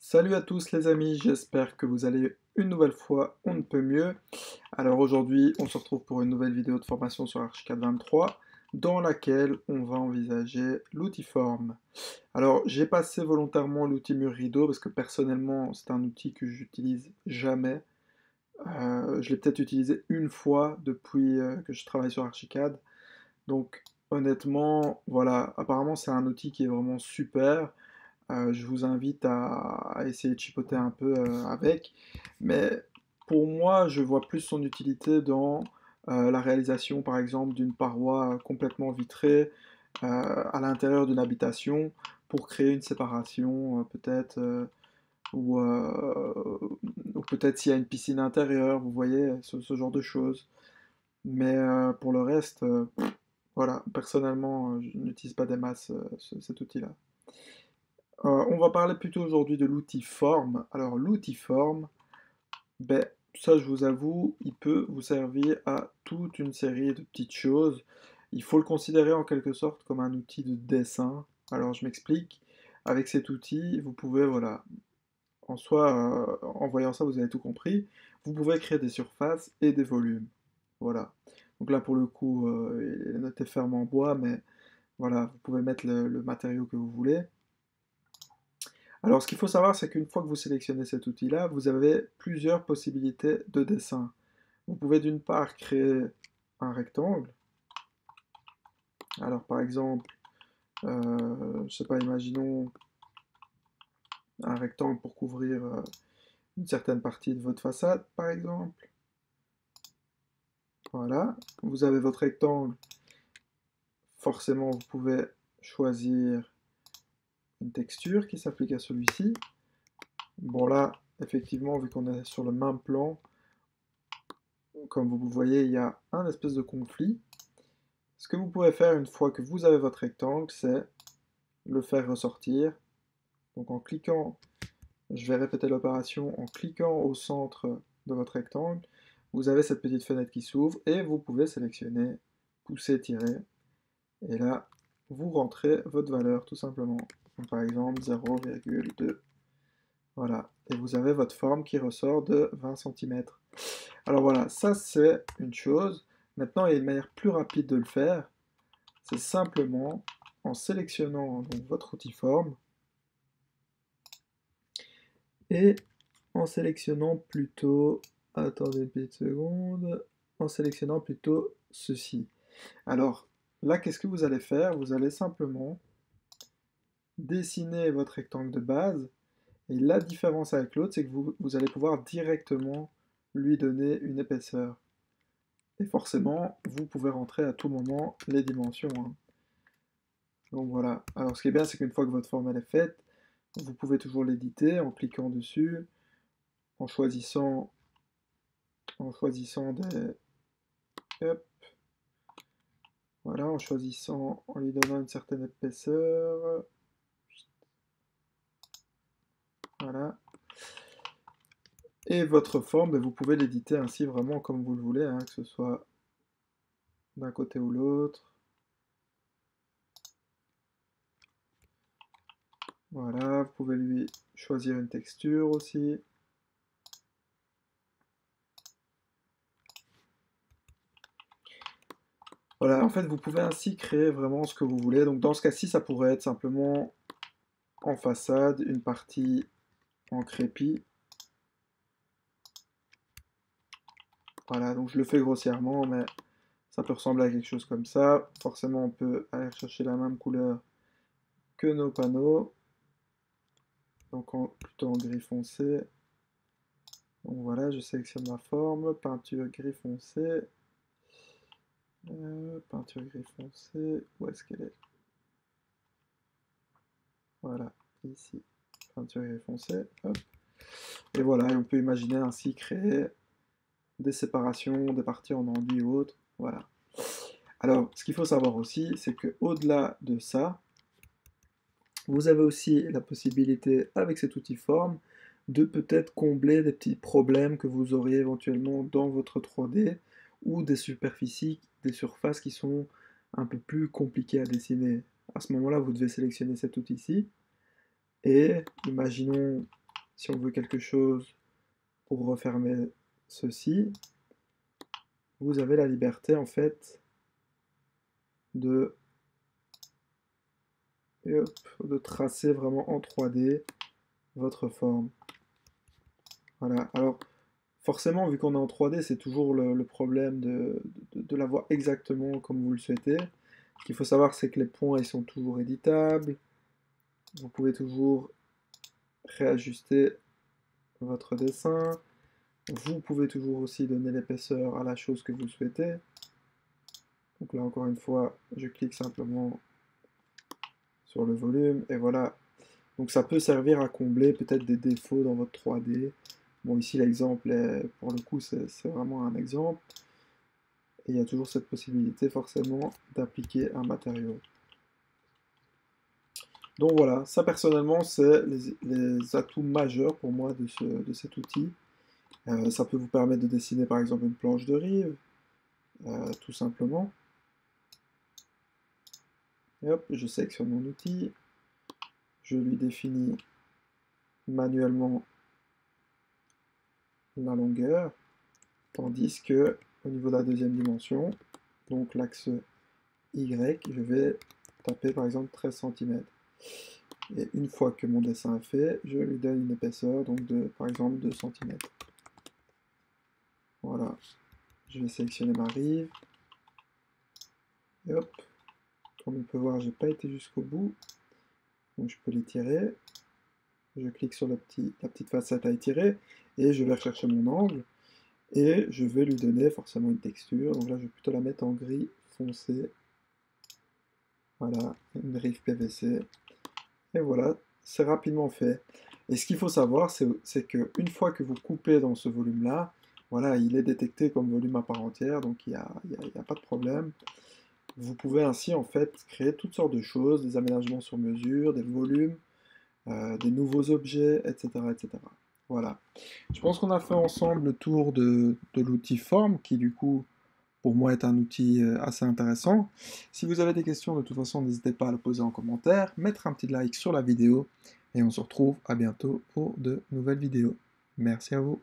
Salut à tous les amis, j'espère que vous allez une nouvelle fois, on ne peut mieux. Alors aujourd'hui, on se retrouve pour une nouvelle vidéo de formation sur Archicad 23 dans laquelle on va envisager l'outil forme. Alors j'ai passé volontairement l'outil mur rideau parce que personnellement c'est un outil que j'utilise jamais. Je l'ai peut-être utilisé une fois depuis que je travaille sur Archicad. Donc honnêtement, voilà, apparemment c'est un outil qui est vraiment super. Je vous invite à essayer de chipoter un peu avec. Mais pour moi, je vois plus son utilité dans la réalisation, par exemple, d'une paroi complètement vitrée à l'intérieur d'une habitation pour créer une séparation, peut-être, ou peut-être s'il y a une piscine intérieure, vous voyez, ce genre de choses. Mais pour le reste, voilà, personnellement, je n'utilise pas des masses cet outil-là. On va parler plutôt aujourd'hui de l'outil forme. Alors l'outil forme, ben, ça je vous avoue, il peut vous servir à toute une série de petites choses. Il faut le considérer en quelque sorte comme un outil de dessin. Alors je m'explique. Avec cet outil, vous pouvez, voilà, en soi, en voyant ça, vous avez tout compris. Vous pouvez créer des surfaces et des volumes. Voilà. Donc là, pour le coup, il est noté ferme en bois, mais voilà, vous pouvez mettre le matériau que vous voulez. Alors, ce qu'il faut savoir, c'est qu'une fois que vous sélectionnez cet outil-là, vous avez plusieurs possibilités de dessin. Vous pouvez d'une part créer un rectangle. Alors, par exemple, je sais pas, imaginons un rectangle pour couvrir une certaine partie de votre façade, par exemple. Voilà, vous avez votre rectangle. Forcément, vous pouvez choisir une texture qui s'applique à celui-ci. Bon, là, effectivement, vu qu'on est sur le même plan, comme vous voyez, il y a un espèce de conflit. Ce que vous pouvez faire une fois que vous avez votre rectangle, c'est le faire ressortir. Donc en cliquant, je vais répéter l'opération, en cliquant au centre de votre rectangle, vous avez cette petite fenêtre qui s'ouvre et vous pouvez sélectionner, pousser, tirer. Et là, vous rentrez votre valeur tout simplement. Donc, par exemple 0,2. Voilà. Et vous avez votre forme qui ressort de 20 cm. Alors voilà, ça c'est une chose. Maintenant, il y a une manière plus rapide de le faire. C'est simplement en sélectionnant donc, votre outil forme et en sélectionnant plutôt, attendez une petite seconde, en sélectionnant plutôt ceci. Alors là, qu'est-ce que vous allez faire? Vous allez simplement dessiner votre rectangle de base et la différence avec l'autre, c'est que vous allez pouvoir directement lui donner une épaisseur. Et forcément, vous pouvez rentrer à tout moment les dimensions, hein. Donc voilà. Alors ce qui est bien, c'est qu'une fois que votre forme elle est faite, vous pouvez toujours l'éditer en cliquant dessus, en choisissant, des... Hop, voilà, en choisissant, en lui donnant une certaine épaisseur. Voilà. Et votre forme, ben, vous pouvez l'éditer ainsi vraiment comme vous le voulez, hein, que ce soit d'un côté ou l'autre. Voilà, vous pouvez lui choisir une texture aussi. Voilà, en fait, vous pouvez ainsi créer vraiment ce que vous voulez. Donc dans ce cas-ci, ça pourrait être simplement en façade, une partie en crépi. Voilà, donc je le fais grossièrement, mais ça peut ressembler à quelque chose comme ça. Forcément, on peut aller chercher la même couleur que nos panneaux. Donc plutôt en gris foncé. Donc voilà, je sélectionne ma forme, peinture gris foncé. Peinture gris foncé, où est-ce qu'elle est? Voilà, ici, peinture gris foncé, hop. Et voilà, et on peut imaginer ainsi créer des séparations, des parties en enduit ou autres, voilà. Alors, ce qu'il faut savoir aussi, c'est que au-delà de ça, vous avez aussi la possibilité, avec cet outil forme, de peut-être combler des petits problèmes que vous auriez éventuellement dans votre 3D ou des superficies, des surfaces qui sont un peu plus compliquées à dessiner. À ce moment-là, vous devez sélectionner cet outil-ci et imaginons si on veut quelque chose pour refermer ceci, vous avez la liberté en fait de, de tracer vraiment en 3D votre forme. Voilà, alors forcément, vu qu'on est en 3D, c'est toujours le problème de la voir exactement comme vous le souhaitez. Ce qu'il faut savoir, c'est que les points, ils sont toujours éditables. Vous pouvez toujours réajuster votre dessin. Vous pouvez toujours aussi donner l'épaisseur à la chose que vous souhaitez. Donc là, encore une fois, je clique simplement sur le volume, et voilà. Donc ça peut servir à combler peut-être des défauts dans votre 3D. Bon, ici, l'exemple, pour le coup, c'est vraiment un exemple. Et il y a toujours cette possibilité, forcément, d'appliquer un matériau. Donc voilà, ça personnellement, c'est les atouts majeurs pour moi de cet outil. Ça peut vous permettre de dessiner par exemple une planche de rive, tout simplement. Et hop, je sélectionne mon outil, je lui définis manuellement la longueur, tandis que au niveau de la deuxième dimension, donc l'axe Y, je vais taper par exemple 13 cm. Et une fois que mon dessin est fait, je lui donne une épaisseur donc de par exemple 2 cm. Voilà, je vais sélectionner ma rive. Et hop, comme on peut voir, j'ai pas été jusqu'au bout. Donc je peux l'étirer. Je clique sur la petite facette à étirer et je vais rechercher mon angle. Et je vais lui donner forcément une texture. Donc là, je vais plutôt la mettre en gris foncé. Voilà, une rive PVC. Et voilà, c'est rapidement fait. Et ce qu'il faut savoir, c'est qu'une fois que vous coupez dans ce volume-là, voilà, il est détecté comme volume à part entière, donc il n'y a pas de problème. Vous pouvez ainsi en fait créer toutes sortes de choses, des aménagements sur mesure, des volumes, des nouveaux objets, etc., etc. Voilà. Je pense qu'on a fait ensemble le tour de l'outil Form, qui du coup, pour moi, est un outil assez intéressant. Si vous avez des questions, de toute façon, n'hésitez pas à le poser en commentaire, mettre un petit like sur la vidéo, et on se retrouve à bientôt pour de nouvelles vidéos. Merci à vous.